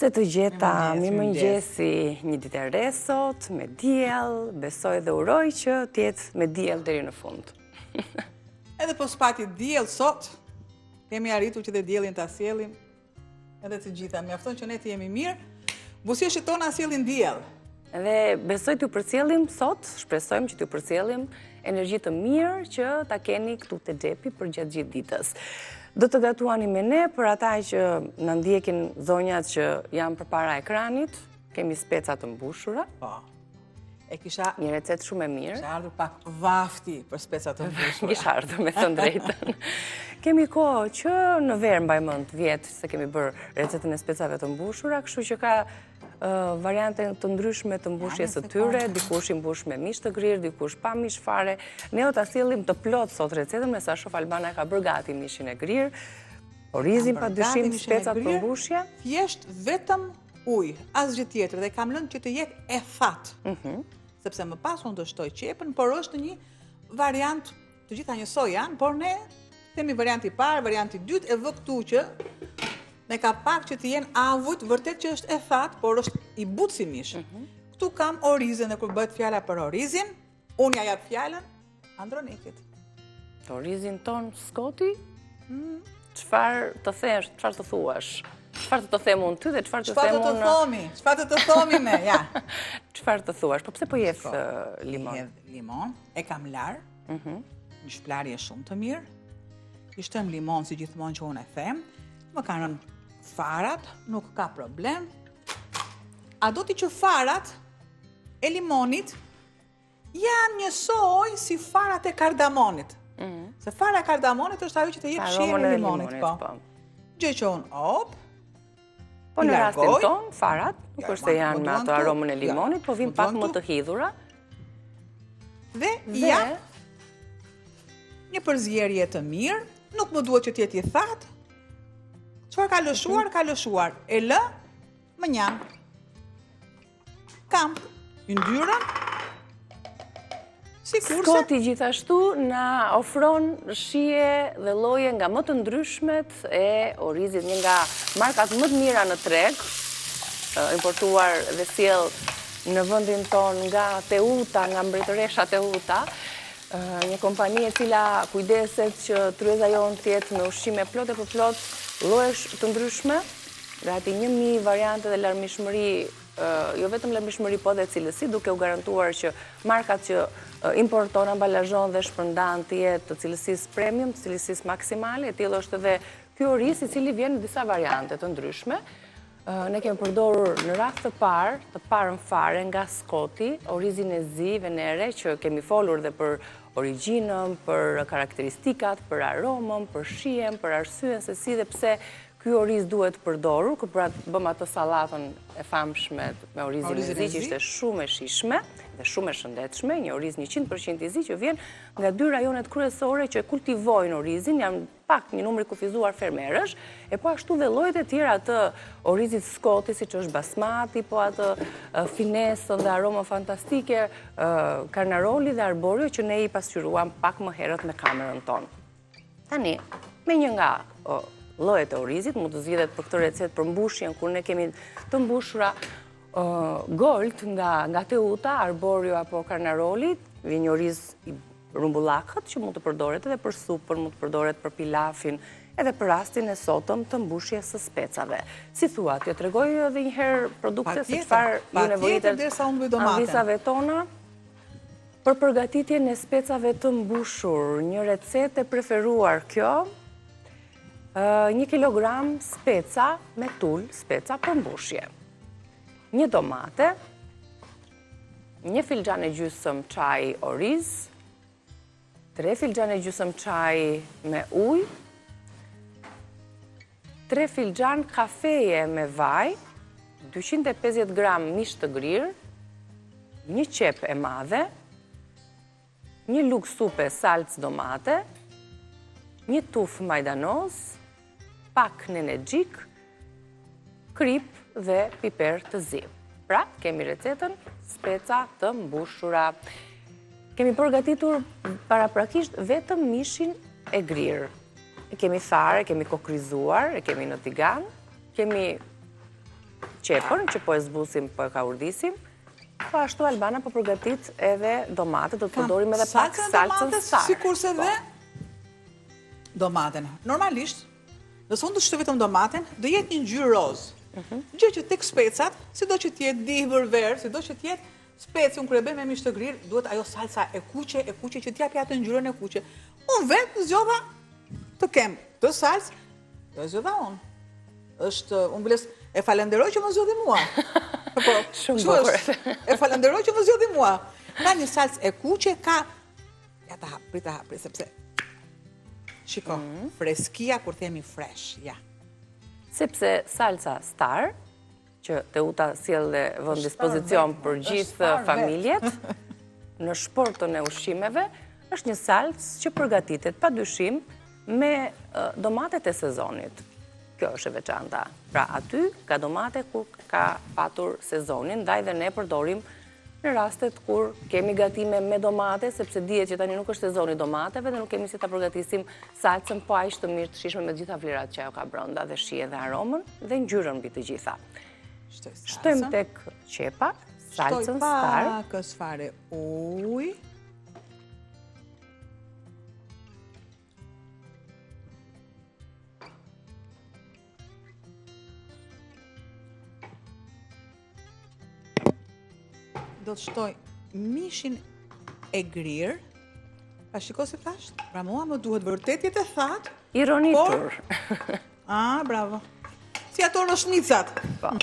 Mirëmëngjes të gjitha, mirëmëngjesi, një ditë e re sot, me diell, besoj dhe uroj që t'jetë me diell deri në fund. Edhe po s'pati diell sot, kemi arritur që dhe diellin ta sjellim, edhe të gjitha, mjafton që ne të jemi mirë, buzëqeshët tona sjellin diell. Dhe besoj t'ju përcjellim sot, shpresojmë që t'ju përcjellim energji të mirë që ta keni këtu te xhepi për gjatë gjithë ditës. Do të gatuani me ne, për ata që në ndjekin zonjat që janë përpara ekranit, kemi speca të mbushura. Po. E kisha një recetë shumë e mirë. Kisha ardhur pak vafti për specat të mbushura. Kisha ardhur me thënë drejtën. Kemi kohë që në verë mbaj mend vjetë se kemi bërë recetën e specave të mbushura, kështu që ka variante të ndryshme të mbushjes së tyre, dikush i mbush me mish të grirë, dikush pa mish fare. Ne do ta sjellim të plot sot recetën, me sa shoh Albana ka bërë gati mishin e grirë, orizin pa dyshim, specat për mbushje. Thjesht vetëm ujë, asgjë tjetër, dhe kam lënë që të jetë e thatë. Sepse më pas unë do shtoj qepën, por është një variant, të gjitha njësoj janë, por ne themi varianti parë, varianti dytë, e vë këtu që ne ka pak që të jenë avujt, vërtet që është e thatë, por është i butë si mish. Këtu kam orizin, dhe kur bëhet fjala për orizin, unë ja jap fjalën Andronikit. Orizin ton Skoti? Çfarë të thesh, çfarë të thuash? Çfarë të them unë ty dhe çfarë të them unë? Çfarë të thomi ne, ja. Çfarë të thuash? Po pse po jep limon? Jep limon, e kam lar. Një shplarje shumë të mirë. I shtëm limon si gjithmonë që unë e them. Më kanë farat, nuk ka problem. A do t'i që farat e limonit janë njësoj si farat e kardamonit. Se fara e kardamonit është ajo që të jep shijen e limonit, po. Gjë që unë po në rastin ton, farat, nuk është se janë me ato aromën e limonit, po vim pak më të hidhura. Dhe jap një përzierje të mirë, nuk më duhet që t'jeti thatë. Çfarë ka lëshuar, ka lëshuar. E lë, më njën. Kam yndyrën. Skoti gjithashtu na ofron shije dhe lloje nga më të ndryshmet e orizit, një nga markat më të mira në treg, importuar dhe sjell në vendin ton nga Teuta, nga mbretëresha Teuta, një kompani e cila kujdeset që tryeza jonë të jetë me ushqime plot e përplot, llojesh të ndryshme, gati 1000 variante dhe larmishmëri, jo vetëm larmishmëri, po dhe cilësi, duke u garantuar që markat që importon, ambalazhon dhe shpërndan të jetë të cilësisë premium, të cilësisë maksimale, e tillë është edhe ky oriz, i cili vjen në disa variante të ndryshme. Ne kemi përdorur në rast të parën fare nga Skoti, orizin e zi venere, që kemi folur dhe për origjinën, për karakteristikat, për aromën, për shijen, për arsyen se si dhe pse ky oriz duhet përdorur, kur pra bëm atë sallatën e famshme me orizin e zi, që ishte shumë e shijshme dhe shumë e shëndetshme, një oriz 100% i zi që vjen nga 2 rajonet kryesore që kultivojnë orizin, janë pak një numër i kufizuar fermerësh, e po ashtu dhe llojet e tjera të orizit Skoti, siç është basmati, po atë finesën dhe aromën fantastike, karnaroli dhe arborio që ne i pasqyruam pak më herët me kamerën tonë. Tani, me një nga llojet e orizit, mund të zgjidhet për këtë recetë për mbushjen, kur ne kemi të mbushura gold nga Teuta, arborio apo karnaroli, vjen një oriz i rumbullakët që mund të përdoret edhe për supën, mund të përdoret për pilafin, edhe për rastin e sotëm të mbushjes së specave. Si thua, t'ju tregoj edhe një herë produktet se çfarë ju nevojitet anvisave tona për përgatitjen e specave të mbushur. Një recetë e preferuar kjo, 1 kilogram speca me tul, speca për mbushje. 1 domate, 1 filxhan e gjysmë çaj oriz, 3 filxhan e gjysmë çaj me ujë, 3 filxhan kafeje me vaj, 250 gram mish të grirë, 1 qep e madhe, 1 lugë supe salcë domate, 1 tufë majdanoz, pak nenexhik, krip dhe piper të zi. Pra, kemi recetën speca të mbushura. Kemi përgatitur paraprakisht vetëm mishin e grirë. E kemi tharë, e kemi kokrizuar, e kemi në tigan, kemi qepën, që po e zbusim, po e kaurdisim. Po ashtu Albana po përgatit edhe domate, do të përdorim edhe pak salcën star. Sikurse dhe domaten. Normalisht, nëse unë të shtë vetëm domaten, do jetë një ngjyrë roz. Gjë që tek specat, sido që t'jetë divër verë, sido që t'jetë speci, unë kur e bëj me mish të grirë, duhet ajo salca e kuqe që t'jap atë ngjyrën e kuqe. Unë vetë zgjodha të kem të salcë, do e zgjodha unë. Unë biles, e falenderoj që më zgjodhi mua. Po, shumë bukur. E falenderoj që më zgjodhi mua. Ka një salcë e kuqe, ka... Ja ta hap, sepse... Shiko, freskia kur themi fresh, ja. Sepse salca star, që Teuta sjell dhe vën dispozicion për gjithë familjet, në shportën e ushqimeve, është një salcë që përgatitet padyshim me domatet e sezonit. Kjo është e veçanta. Pra aty ka domate kur ka patur sezonin, ndaj dhe ne përdorim në rastet kur kemi gatime me domate, sepse dihet që tani nuk është sezoni domateve dhe nuk kemi si ta përgatisim salcën po aq të mirë të shijshme me gjitha vlerat që ajo ka brenda dhe shije dhe aromën dhe ngjyrën mbi të gjitha. Shtojmë tek qepa, salcën star. Shtoj pak fare ujë. Do të shtoj mishin e grirë. Pa shiko se thasht? Pra mua më duhet vërtet jetë e thatë. Ironitur. Bravo. Si ato roshnicat. Po.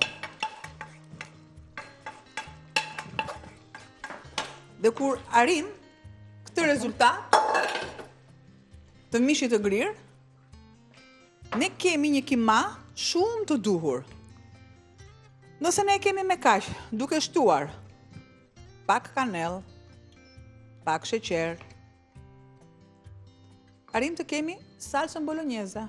Dhe kur arrim këtë rezultat të mishit të grirë, ne kemi një kima shumë të duhur. Nëse ne kemi me kaq, duke shtuar pak kanell, pak sheqer, arrim të kemi salsën bolognese.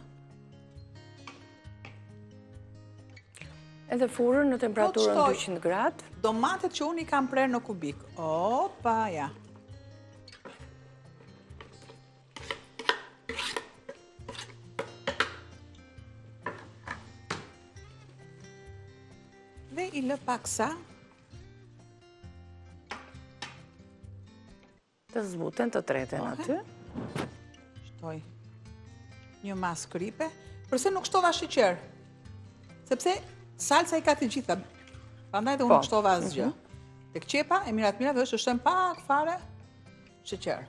Edhe furën në temperaturën 200 gradë. Domatet që unë i kam prerë në kubik. Opa, ja. Dhe i lë paksa të zbuten, të treten aty. Shtoj një mas kripe. Përse nuk shtova sheqer? Sepse salca i ka të gjitha. Prandaj dhe unë nuk shtova asgjë. Tek qepa, e mirat dhe është shtojmë pak fare sheqer.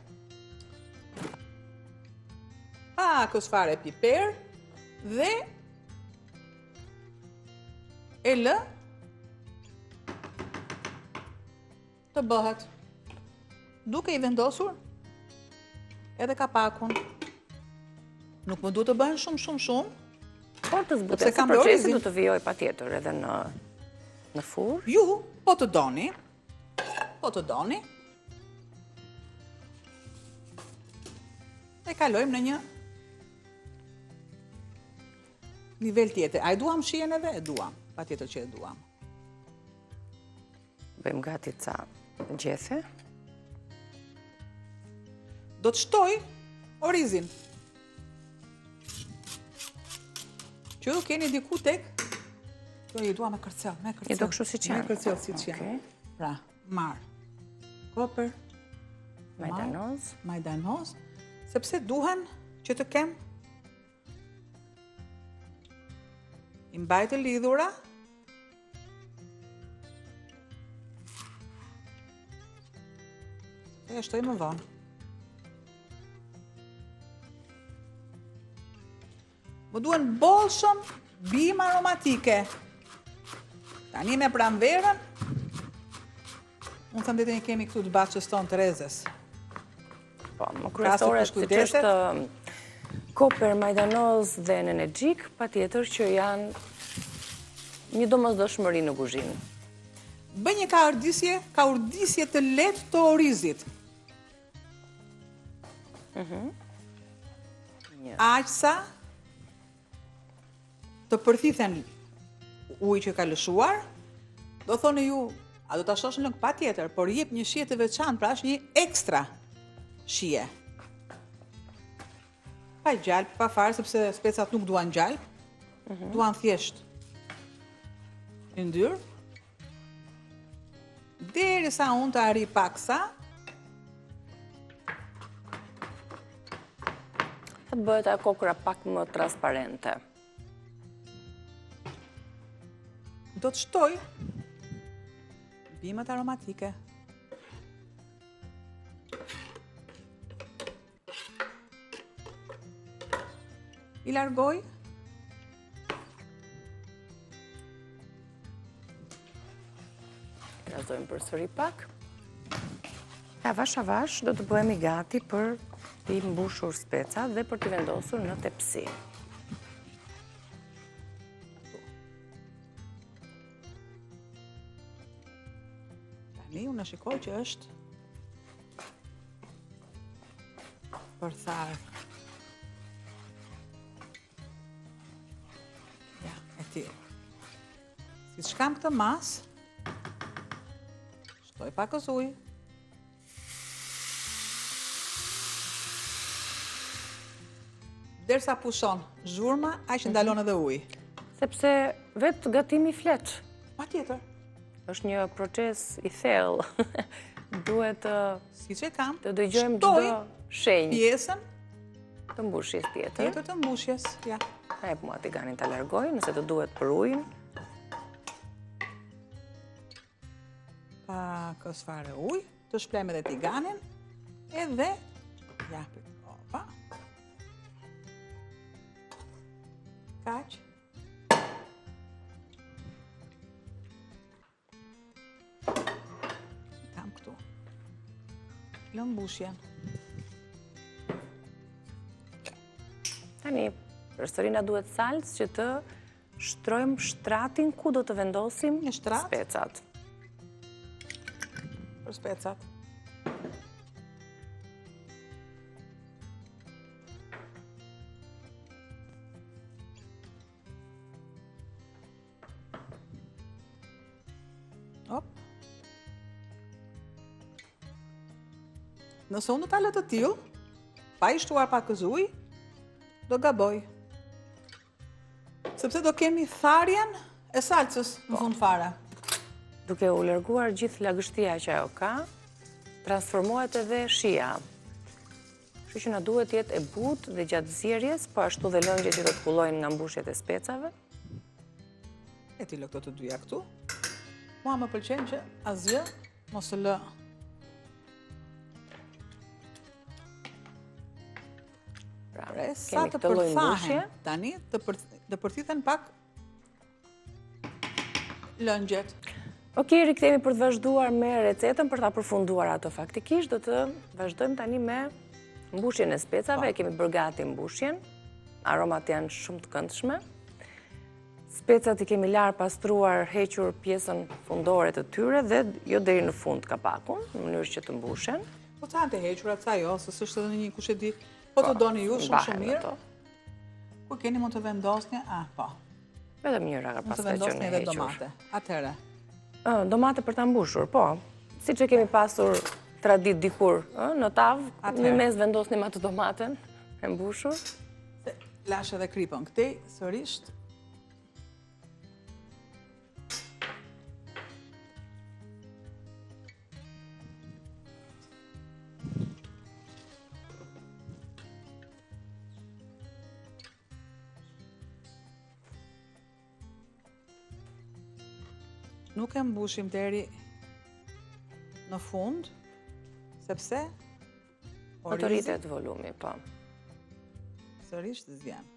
Pak fare piper dhe e lë të bëhet. Duke i vendosur edhe kapakun. Nuk më duhet të bëhen shumë. Por të zbutesë procesi du të vijoj pa tjetër edhe në furë. Ju, po të doni, e kalojmë në një nivel tjetër. A e duam shijen edhe? E duam, pa tjetër që e duam. Bëjmë gati ca gjethe. Do të shtoj orizin. Që ju keni diku tek, jo, i dua me kërcel. I do kështu si që janë. Me kërcel si që janë. Pra, marë, koper, majdanoz, sepse duhen që të kem i mbajtë lidhura, e shtoj më vonë. Më duen bolshëm bim aromatike. Tani me pranverën, unë thëmë ditë një kemi këtu të bashkës tonë të rezes. Po, më kryesore që është koper, majdanoz dhe nenegjik, pa tjetër që janë një domosdoshmëri në kuzhinë. Bëj një kaurdisje të lehtë të orizit. Aqsa të përthithen ujë që ka lëshuar, do thoni ju, a do të shosh në lëngë pa tjetër, por jep një shije të veçantë, pra është një ekstra shije. Pa gjalp, pa farë, sepse specat nuk duan gjalp, duan thjesht i ndyrë, derisa unë të arri paksa, të bëhet ajo kokra pak më transparente. do të shtoj bimët aromatike. I largoj. Gazojmë përsëri pak. Avash do të bëhemi gati për të mbushur specat dhe për të vendosur në tepsi. Tani unë shikoj që është për tharë. Ja, e tillë. Si të shkam këtë masë, shtoj pakës ujë. Derisa pushon zhurma, aq ndalon edhe ujë. Sepse vetë gatimi flet. Patjetër. Është një proces i thellë. Duhet të Siç e kam, të dëgjojmë çdo shtoj shenjë pjesën të mbushjes tjetër. tjetër të mbushjes, ja. E mua tiganin ta largoj, nëse të duhet për ujin. Pakës fare ujë, të shplem edhe tiganin, edhe japi. Opa. Kaq. Kam këtu. Lëm mbushjen. Tani, përsëri na duhet salcë që të shtrojmë shtratin ku do të vendosim Një shtrat? specat. Për specat. Hop. Nëse unë ta lë të tillë, pa i shtuar pakës ujë, do gaboj. Sepse do kemi tharjen e salcës në fund fare. Duke u larguar gjithë lagështia që ajo ka, transformohet edhe shija. Kështu që na duhet të jetë e butë dhe gjatë zjerjes, po ashtu dhe lëngjet që do të kullojnë nga mbushjet e specave. E ti lë këto të dyja këtu. Mua më pëlqen që asgjë mos e lë. Pra, Sa kemi të këtë lloj mbushje. përthahen tani, të përthithen pak lëngjet. Okej, rikthehemi për të vazhduar me recetën, për ta përfunduar ato faktikisht, do të vazhdojmë tani me mbushjen e specave. E kemi bërë gati mbushjen. Aromat janë shumë të këndshme. Specat i kemi larë pastruar, hequr pjesën fundore të tyre dhe jo deri në fund kapakun, në mënyrë që të mbushen. Po ca të hequra, ca jo, se s'është edhe një kush e di. Po të doni ju shumë mirë. ato. Kur keni mund të vendosni, po. Vetëm njëra ka Mund të pas ka vendosni qenë e edhe hequr. domate. Atëherë, Domate për ta mbushur, po. Siç e kemi pasur tradit dikur, në tavë, në mes vendosnim atë domaten e mbushur. lash edhe kripën këtej, sërish. Nuk e mbushim deri në fund, sepse Po të rritet volumi, po. sërish të zjen.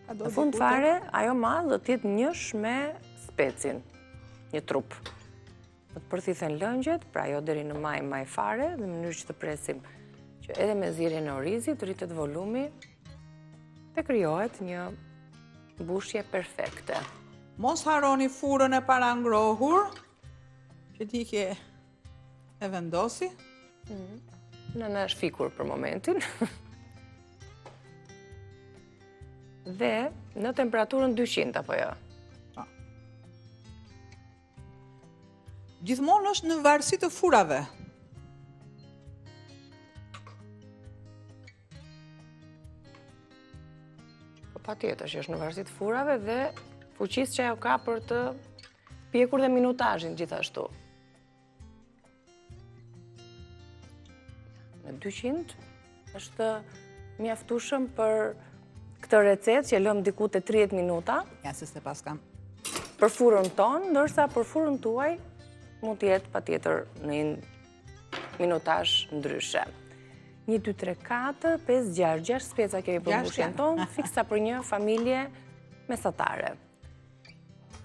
Në fund fare, ajo madh do t'jetë njësh me specin, një trup. Do të përthithen lëngjet, pra jo deri në maj fare, në mënyrë që të presim që edhe me zjerjen e orizit rritet volumi dhe krijohet një mbushje perfekte. Mos harroni furën e parangrohur, që ti ke e vendosi. Në është fikur për momentin. dhe në temperaturën 200, apo jo? Gjithmonë është në varësi të furave. Po patjetër që është në varësi të furave dhe fuqisë që ajo ka për të pjekur dhe minutazhin gjithashtu. Në 200 është mjaftueshëm për këtë recetë që lëm diku te 30 minuta. Ja, se pas kam. Për furën tonë, ndërsa për furën tuaj mund të jetë patjetër në një minutazh ndryshe. 1, 2, 3, 4, 5, 6 speca kemi për mbushjen tonë, fiksa për një familje mesatare.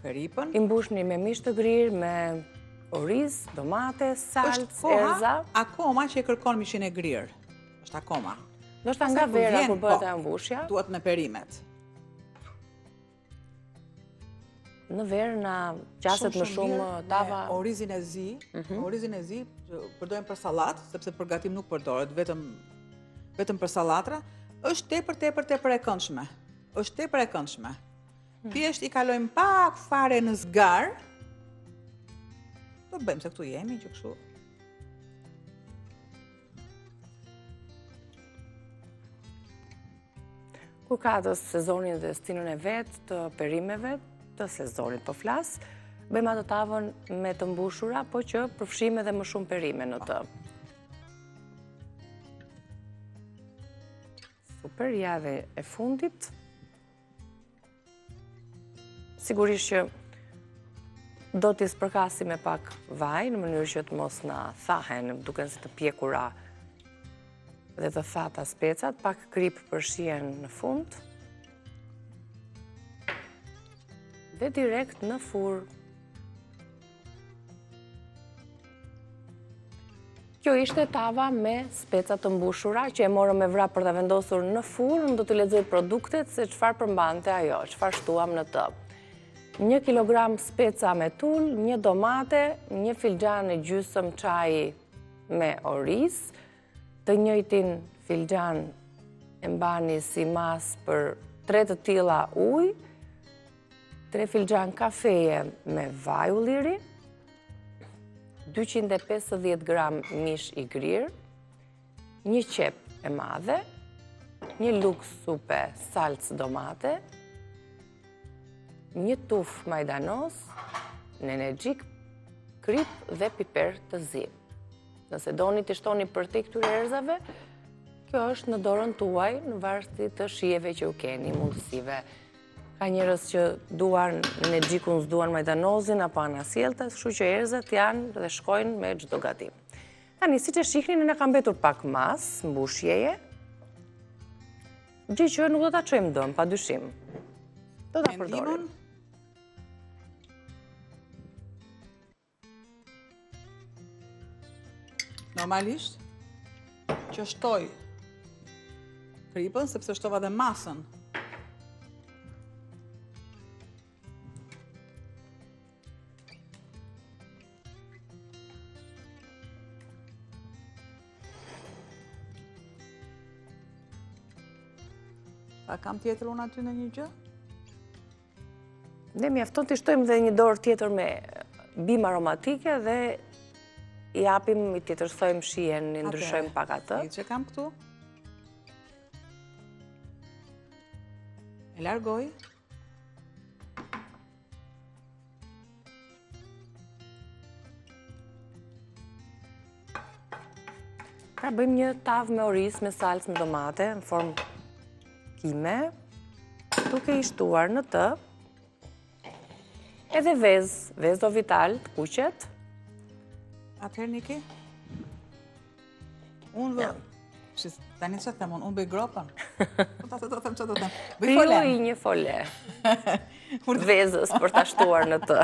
Kripën. I mbushni me mish të grirë, me oriz, domate, salcë, erza. Akoma që e kërkon mishin e grirë. Është akoma. Do shta nga vera kur bëhet e mbushja. Duhet në perimet. Në verë na qaset më shumë tava. Orizin e zi, përdojmë për salat, sepse për gatim nuk përdoret, vetëm për salatra, është tepër e këndshme. Është tepër e këndshme. Thjesht i kalojmë pak fare në zgar. Do bëjmë se këtu jemi që kështu. Kur ka të sezonin dhe stinën e vetë, të perimeve, të sezonit po flas, bëjmë atë tavën me të mbushura, po që përfshim edhe më shumë perime në të. Super, ja dhe e fundit. Sigurisht që do t'i spërkasim me pak vaj, në mënyrë që të mos na thahen, duken si të pjekura dhe të thata specat, pak krip përshien në fund. Dhe direkt në furrë. Kjo ishte tava me speca të mbushura, që e morëm me vrap për të vendosur në furrë, do të lexoj produktet se çfarë përmbante ajo, çfarë shtuam në të. 1 kilogram speca me tul, 1 domate, 1 filxhan e gjysmë çaji me oriz, të njëjtin filxhan e mbani si mas për 3 të tilla ujë, 3 filxhan kafeje me vaj ulliri, 250 gram mish i grirë, 1 qep e madhe, 1 lugë supe salcë domate, 1 tuf majdanos, në energjik, krip dhe piper të zi. Nëse doni të shtoni përtej këtyre erëzave, kjo është në dorën tuaj, në varësi të shijeve që u keni, mundësive. Ka njerëz që duan në energjikun s'duan majdanozin apo anasjeltas, kështu që erëzat janë dhe shkojnë me çdo gatim. Tani, siç e shihni, ne ka mbetur pak mas, mbushjeje, gjë që nuk do ta çojmë dëm, padyshim. Do ta përdorim. Normalisht, që shtoj kripën, sepse shtova dhe masën. A kam tjetër unë aty në një gjë? Ne mjafton të shtojmë dhe një dorë tjetër me bim aromatike dhe i apim, i tjetërsojmë shijen, i ndryshojmë pak atë. I që kam këtu. E largoj. Pra bëjmë një tavë me oriz, me salcë, me domate, në formë kime, duke i shtuar në të, edhe vezë do vital të kuqet. Atëherë, Niki, unë tani që them unë bëj gropën. Që do them? Bëj fole. Kriju i një fole. Vezës për ta shtuar në të.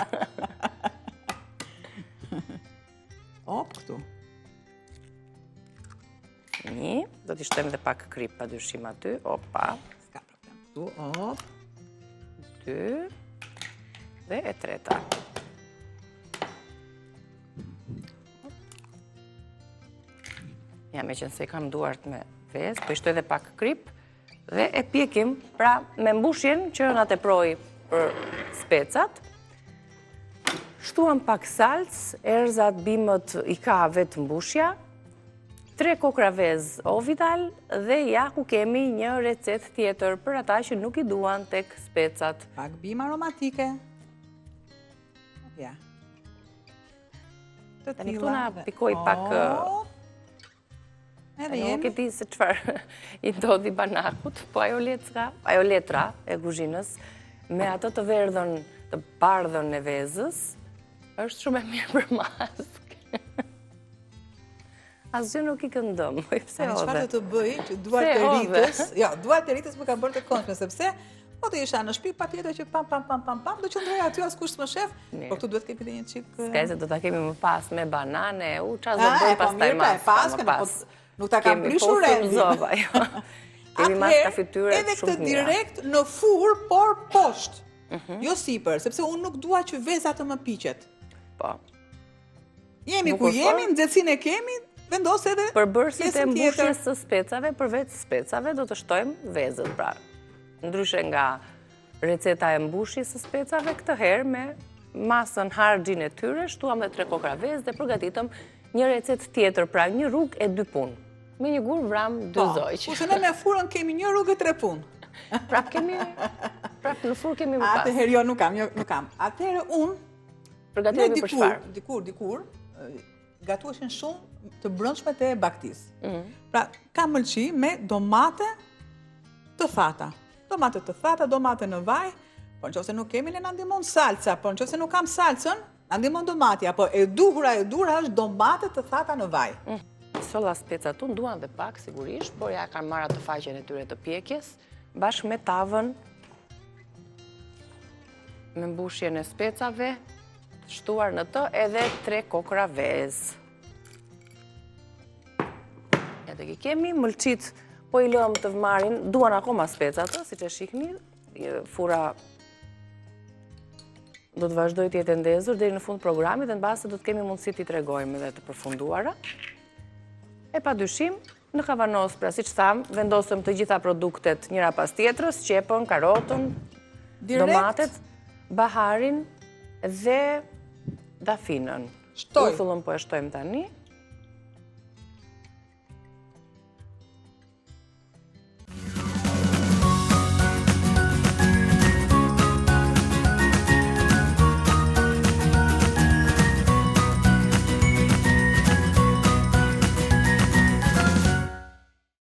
Op, këtu. Një, do t'i shtojmë dhe pak krip padyshim aty. Opa. Ska problem. Këtu, op. 2 dhe e treta. Ja, me qenë se i kam duart me vezë, po i shtoj dhe pak krip Dhe e pjekim, pra me mbushjen që na teproi për specat. Shtuam pak salcë, erëzat, bimët i ka vetë mbushja, 3 kokra vezë Ovital dhe ja ku kemi një recet tjetër për ata që nuk i duan tek specat. Pak bimë aromatike. Ja. Tani këtu na pikoj pak... Nuk e di se çfarë i ndodhi banakut, po ajo letra e kuzhinës me ato të verdhën, të bardhën e vezës, është shumë e mirë për maskë. Asgjë nuk i këndëm, pse hodhe? Çfarë të bëj që duart e rritës, jo, duart e rritës më kanë bërë të këndshme, sepse po të isha në shtëpi patjetër që pam, do qëndroj aty askush s'më shef, po këtu duhet kemi një çik. S'ka se do ta kemi më pas me banane, çfarë do bëj pastaj pas. Nuk ta kam prishur rendin. Kemi maska fytyre edhe këtë direkt në furrë, por poshtë. Jo sipër, sepse unë nuk dua që veza të më piqet. Po. Jemi ku jemi, nxehtësinë e kemi, vendos edhe përbërësit e mbushjes së specave, përveç specave do të shtojmë vezët, pra. Ndryshe nga receta e mbushjes së specave, këtë herë me masën harxhin e tyre, shtuam dhe 3 kokra vezë dhe përgatitëm një recet tjetër, pra një rrugë e 2 punë. Me një gur vram 2 zoq. Po, se ne me furën kemi një rrugë e 3 punë. Prap në furë kemi më pas. Atëherë jo, nuk kam. Atëherë unë, përgatitemi për çfarë? Dikur, gatueshin shumë të brëndshmet e baktis. Pra, kam mëlqi me domate të thata. Domate të thata, domate në vaj, po nëse nuk kemi le na ndihmon salca, po nëse nuk kam salcën, na ndihmon domatja, po e duhura është domate të thata në vaj. Solla specat tu duan dhe pak sigurisht, por ja kanë marrë atë faqen e tyre të pjekjes, bashkë me tavën, me mbushjen e specave, shtuar në të edhe 3 kokra vezë. Ja të kemi, mëlqit po i lëm të vëmarin, duan akoma specat, si që shikni, fura do të vazhdoj të jetë ndezur deri në fund programit dhe në base do të kemi mundësi t'i tregojmë edhe të përfunduara. E pa dyshim, në kavanos, pra si që thamë, vendosëm të gjitha produktet njëra pas tjetrës, qepën, karotën, domatet, baharin dhe dafinën. Uthullën po e shtojmë tani.